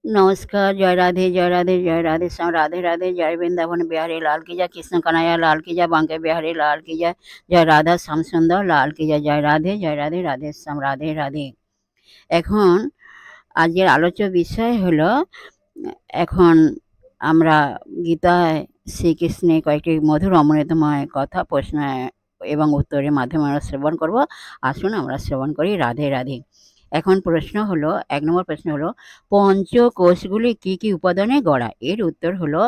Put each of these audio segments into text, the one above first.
नमस्कार, जय राधे, जय राधे, जय राधे श्याम, राधे राधे, जय वृंदावन बिहारी लाल की जय, कृष्ण कन्हैया लाल की जय, बांके बिहारी लाल की जय, जय राधा শ্যাম সুন্দর লাল की जय, जय राधे, जय राधे, राधे শ্যাম, রাধে রাধে। এখন আজকের আলোচ্য বিষয় হলো এখন আমরা গীতায় শ্রীকৃষ্ণের কয়েকটি মধুর অমৃতময় কথা প্রশ্ন এবং উত্তরের মাধ্যমে আমরা শ্রবণ করব। আসুন আমরা শ্রবণ করি। রাধে রাধে। এখন প্রশ্ন হলো, ১ নম্বর প্রশ্ন হলো, পঞ্চকোষগুলি কি কি উপাদানে গড়া? এর উত্তর হলো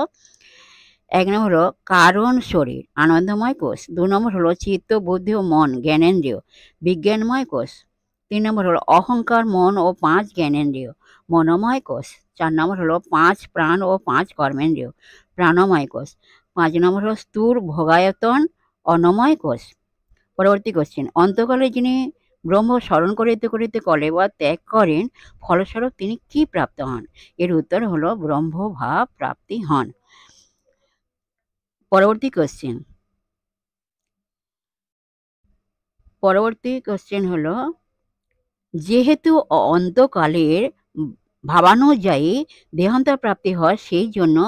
১ নম্বর হলো কারণ শরীর, আনন্দময় কোষ। ২ নম্বর হলো চিত্ত, বুদ্ধি ও মন, জ্ঞানেন্দ্রিয়, বিজ্ঞানময় কোষ। ৩ নম্বর হলো অহংকার, মন ও ৫ জ্ঞানেন্দ্রিয়, মনোময় কোষ। ৪ নম্বর হলো ৫ প্রাণ ও ৫ কর্মেন্দ্রিয়, প্রাণময় কোষ। ৫ নম্বর হলো স্থূল ভোগায়তন, অন্নময় কোষ। পরবর্তী কোশ্চেন, অন্তকালে যিনি ব্রহ্ম স্মরণ করিতে করিতে কলেবর ত্যাগ করেন, ফলস্বরূপ তিনি কি প্রাপ্ত হন? এর উত্তর হলো ব্রহ্মভাব প্রাপ্তি হন। পরবর্তী কোশ্চেন হলো, যেহেতু অন্তকালের ভাবানুযায়ী দেহান্তর প্রাপ্তি হয়, সেই জন্য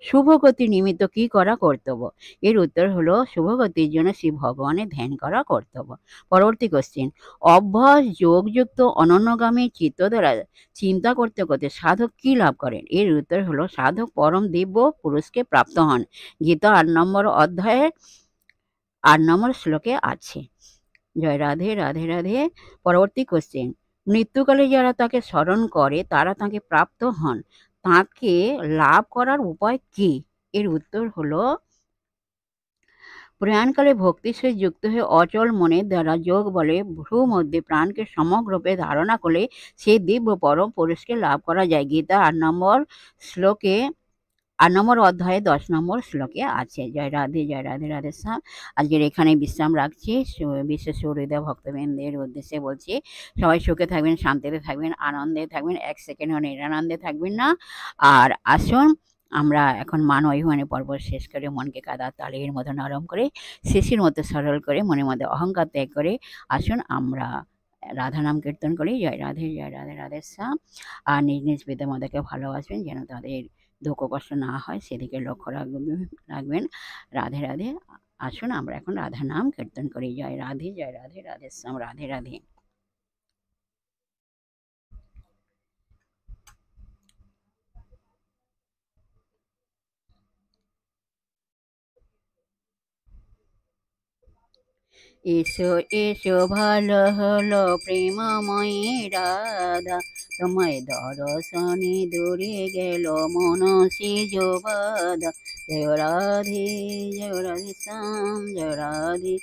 শুভগতি নিমিত্ত কি করা কর্তব্য? এর উত্তর হলো শুভগতির জন্য শ্রী ভগবানের ধ্যান করা কর্তব্য। পরবর্তী কোশ্চেন, অভ্যাস যোগযুক্ত অনন্যগামী চিত্ত দ্বারা চিন্তা করতে করতে সাধক কি লাভ করেন? এর উত্তর হলো সাধক পরম দিব্য পুরুষকে প্রাপ্ত হন। গীতা ৮ নম্বর অধ্যায়ে ৮ নম্বর শ্লোকে আছে। জয় রাধে, রাধে রাধে। পরবর্তী কোশ্চেন, মৃত্যুকালে যারা তাকে স্মরণ করে তারা তাকে প্রাপ্ত হন, তাকে লাভ করার উপায় কি? এর উত্তর হলো প্রয়াণকালে ভক্তির সহিত যুক্ত হয়ে অচল মনের দ্বারা যোগ বলে ভ্রু মধ্যে প্রাণকে সমগ্ররূপে ধারণা করলে সেই দিব্য পরম পুরুষকে লাভ করা যায়। গীতা ৮ নম্বর শ্লোকে ৮ নম্বর অধ্যায়ে ১০ নম্বর শ্লোকে আছে। জয় রাধে, জয় রাধে, রাধে শ্যাম। আজকের এখানে বিশ্রাম রাখছি। বিশেষ হৃদয় ভক্তবৃন্দের উদ্দেশ্যে বলছি, সবাই সুখে থাকবেন, শান্তিতে থাকবেন, আনন্দে থাকবেন, ১ সেকেন্ডও নিরানন্দে থাকবেন না। আর আসুন আমরা এখন মান অভিমানী পর্ব শেষ করে মনকে কাদা তালের মতো নরম করে, শিশির মতো সরল করে, মনের মধ্যে অহংকার ত্যাগ করে আসুন আমরা রাধা নাম কীর্তন করি। জয় রাধে, জয় রাধে, রাধে শ্যাম। আর নিজ নিজ পিতা মাতাকে ভালোবাসবেন, যেন তাদের দুঃখ কষ্ট না হয় সেদিকে লক্ষ্য রাখবেন। রাধে রাধে। আসুন আমরা এখন রাধা নাম কীর্তন করি। জয় রাধে, জয় রাধে, রাধে শ্যাম, রাধে রাধে। এসো এসো ভালো হলো প্রেমময়ী রাধা, তোমায় দর্শনে দূরে গেল মনসি বাধা। জয় রাধে, জয় রাধে শ্যাম, জয় রাধে।